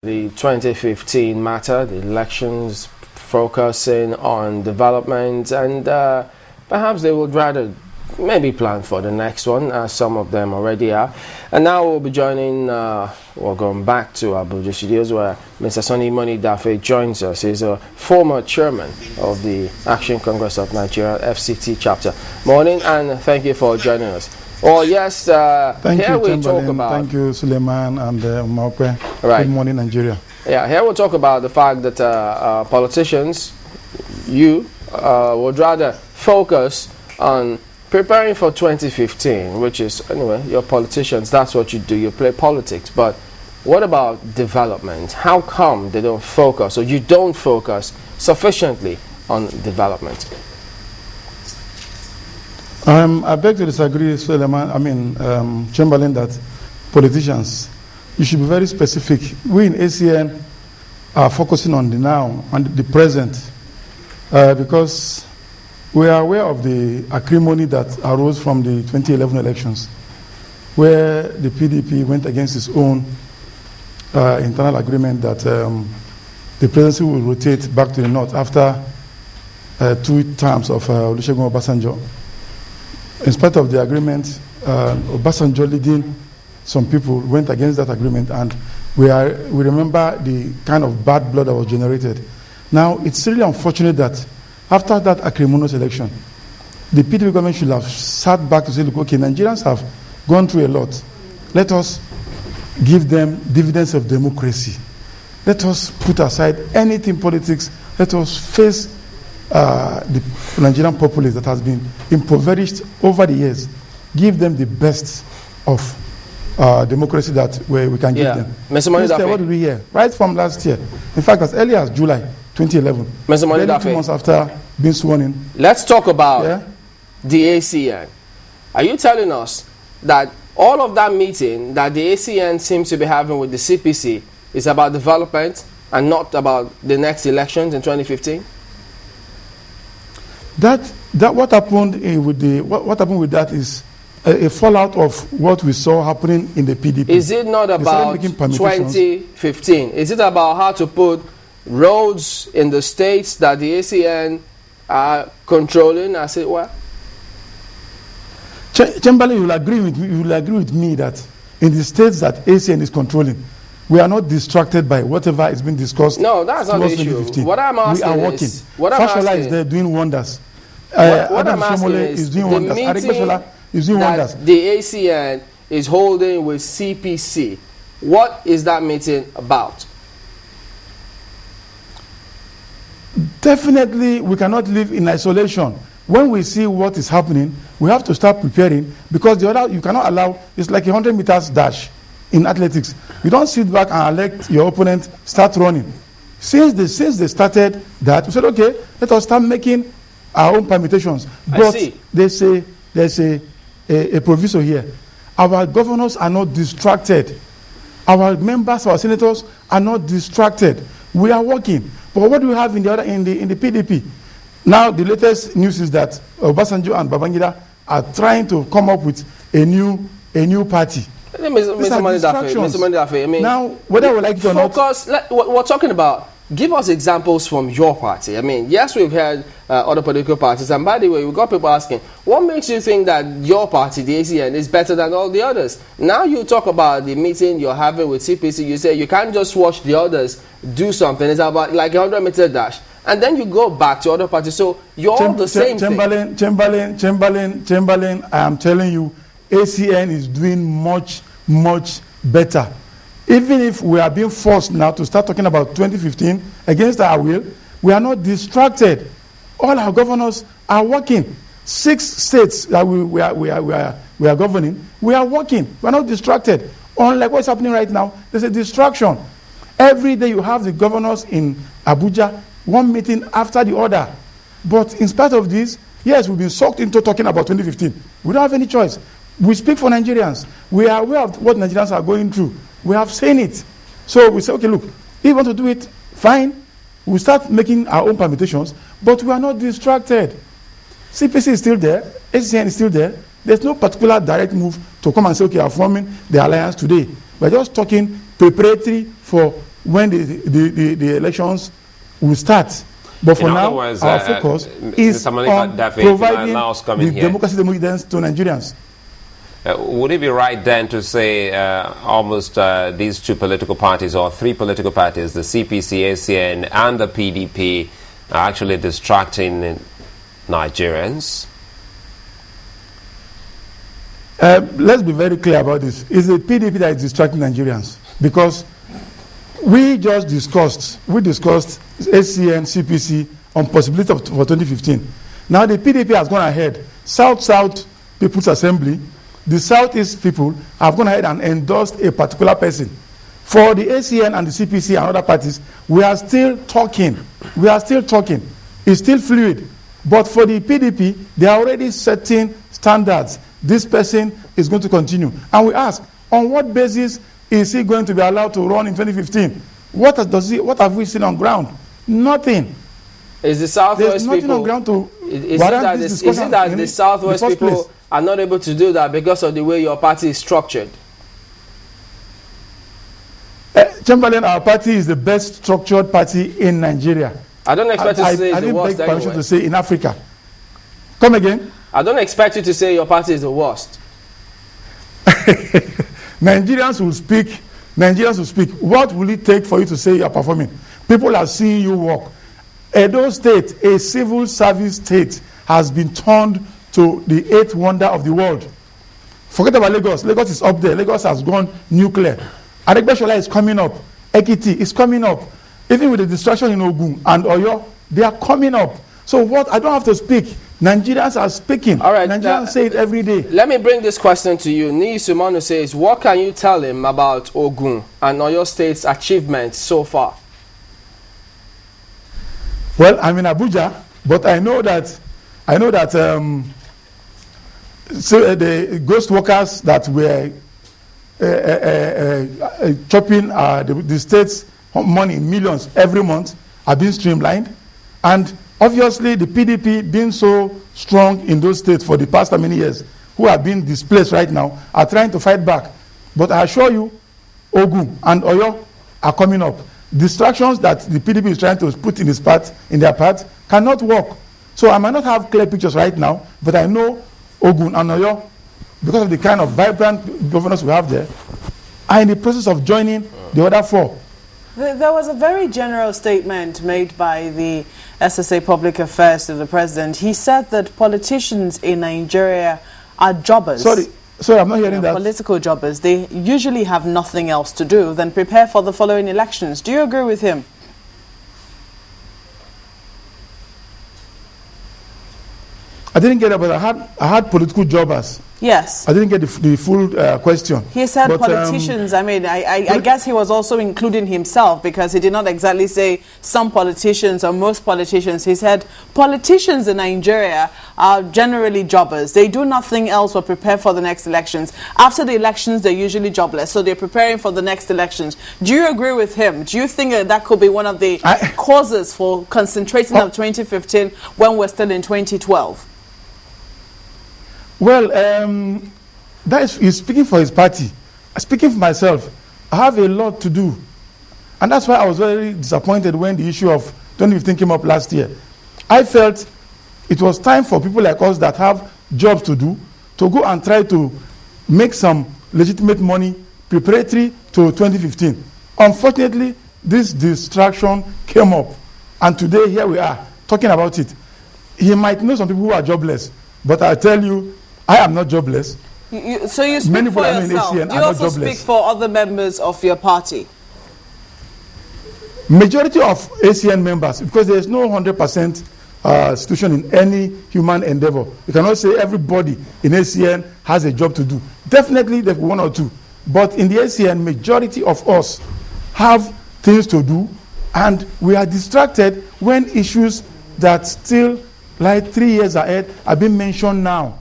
the 2015 matter, the elections, focusing on development, and perhaps they would rather maybe plan for the next one, as some of them already are. And now we'll be joining, we're going back to Abuja Studios, where Mr. Sonny Moniedafe joins us. He's a former chairman of the Action Congress of Nigeria FCT chapter. Morning, and thank you for joining us. Oh yes, thank here you, we talk about. Thank you, Suleiman and Maokwe. Right. Good morning, Nigeria. Yeah, here we'll talk about the fact that politicians, would rather focus on preparing for 2015, which is, anyway, you're politicians, that's what you do, you play politics. But what about development? How come they don't focus, or you don't focus sufficiently on development? I beg to disagree, Suleiman, Chamberlain, that politicians, you should be very specific. We in ACN are focusing on the now and the present because we are aware of the acrimony that arose from the 2011 elections, where the PDP went against its own internal agreement that the presidency will rotate back to the north after 2 terms of Olusegun Obasanjo. In spite of the agreement, Obasanjo leading some people went against that agreement, and we remember the kind of bad blood that was generated. Now, it's really unfortunate that after that acrimonious election, the PDP government should have sat back to say, look, okay, Nigerians have gone through a lot. Let us give them dividends of democracy. Let us put aside anything politics. Let us face the Nigerian populace that has been impoverished over the years. Give them the best of democracy that we can give them. Mr. Moniedafe, what did we hear? Right from last year. In fact, as early as July 2011. Mr. Moniedafe, 2 months after being sworn in. Let's talk about the ACN. Are you telling us that all of that meeting that the ACN seems to be having with the CPC is about development and not about the next elections in 2015? That what happened with that is a fallout of what we saw happening in the PDP. Is it not about 2015? Is it about how to put roads in the states that the ACN are controlling, as it were? Chamberlain, you will agree with me that in the states that ACN is controlling, we are not distracted by whatever is being discussed. No, that's not the issue. What I'm asking is, we are working. Fashola is there doing wonders. What I'm asking is doing wonders. Is doing wonders. The ACN is holding with CPC. What is that meeting about? Definitely, we cannot live in isolation. When we see what is happening, we have to start preparing, because the other, you cannot allow, it's like a 100 meters dash in athletics. You don't sit back and let your opponent start running. Since they started that, we said, okay, let us start making our own permutations. But there's a proviso here. Our governors are not distracted. Our members, our senators are not distracted. We are working. But what do we have in the PDP? Now the latest news is that Obasanjo and Babangida are trying to come up with a new party. Mr. Moniedafe, I mean, now whether we like it or not, we're talking about. Give us examples from your party. I mean, yes, we've heard other political parties, and by the way, we've got people asking, what makes you think that your party, the ACN, is better than all the others? Now you talk about the meeting you're having with CPC, you say you can't just watch the others do something. It's about like a 100-meter dash. And then you go back to other parties. So you're all the same thing. Chamberlain, I am telling you, ACN is doing much, much better. Even if we are being forced now to start talking about 2015 against our will, we are not distracted. All our governors are working. 6 states that we are governing, we are working. We are not distracted. Unlike what's happening right now, there's a distraction. Every day you have the governors in Abuja, one meeting after the other. But in spite of this, yes, we've been sucked into talking about 2015. We don't have any choice. We speak for Nigerians. We are aware of what Nigerians are going through. We have seen it. So we say, okay, look, if you want to do it, fine. We start making our own permutations, but we are not distracted. CPC is still there. ACN is still there. There's no particular direct move to come and say, okay, I'm forming the alliance today. We're just talking preparatory for when the elections will start. But for now, words, our focus is on providing the democracy dividends to Nigerians. Would it be right then to say almost these two political parties, or three political parties, the CPC, ACN, and the PDP, are actually distracting Nigerians? Let's be very clear about this. It's the PDP that is distracting Nigerians, because we discussed ACN, CPC on possibility for 2015. Now the PDP has gone ahead. South People's Assembly, the Southeast people have gone ahead and endorsed a particular person. For the ACN and the CPC and other parties, we are still talking. It's still fluid. But for the PDP, they are already setting standards. This person is going to continue. And we ask, on what basis is he going to be allowed to run in 2015? What have we seen on ground? Nothing. Is the Southwest nothing people, on ground to is it that the Southwest people are not able to do that because of the way your party is structured? Chamberlain, our party is the best structured party in Nigeria. I don't expect you to say it's the worst. I didn't beg permission to say in Africa. Come again? I don't expect you to say your party is the worst. Nigerians will speak. What will it take for you to say you are performing? People are seeing you work. Edo State, a civil service state, has been turned to the 8th wonder of the world. Forget about Lagos. Lagos is up there. Lagos has gone nuclear. Adegbeshola is coming up. Ekiti is coming up. Even with the distraction in Ogun and Oyo, they are coming up. So what? I don't have to speak. Nigerians are speaking. All right, Nigerians say it every day. Let me bring this question to you. Nii Sumanu says, what can you tell him about Ogun and Oyo State's achievements so far? Well, I'm in Abuja, but I know that so the ghost workers that were chopping the state's money in millions every month are being streamlined, and obviously the PDP being so strong in those states for the past many years, who are being displaced right now, are trying to fight back. But I assure you, Ogun and Oyo are coming up. Distractions that the PDP is trying to put in their path cannot work. So I might not have clear pictures right now, but I know Ogun and Oyo, because of the kind of vibrant governors we have there, are in the process of joining the other four. There was a very general statement made by the SSA Public Affairs to the president. He said that politicians in Nigeria are jobbers. Sorry, I'm not hearing that. Political jobbers. They usually have nothing else to do than prepare for the following elections. Do you agree with him? I didn't get it, but I had political jobbers. Yes. I didn't get the full question. He said politicians. I mean, I guess he was also including himself, because he did not exactly say some politicians or most politicians. He said politicians in Nigeria are generally jobbers. They do nothing else but prepare for the next elections. After the elections, they're usually jobless, so they're preparing for the next elections. Do you agree with him? Do you think that could be one of the causes for concentrating on 2015 when we're still in 2012? Well, he's speaking for his party. Speaking for myself, I have a lot to do. And that's why I was very disappointed when the issue of 2015 came up last year. I felt it was time for people like us that have jobs to do to go and try to make some legitimate money preparatory to 2015. Unfortunately, this distraction came up. And today, here we are, talking about it. He might know some people who are jobless, but I tell you, I am not jobless. So you speak Many for yourself. Do you also speak for other members of your party? Majority of ACN members, because there is no 100% situation in any human endeavor. You cannot say everybody in ACN has a job to do. Definitely there will be one or two. But in the ACN, majority of us have things to do, and we are distracted when issues that still like 3 years ahead are being mentioned now.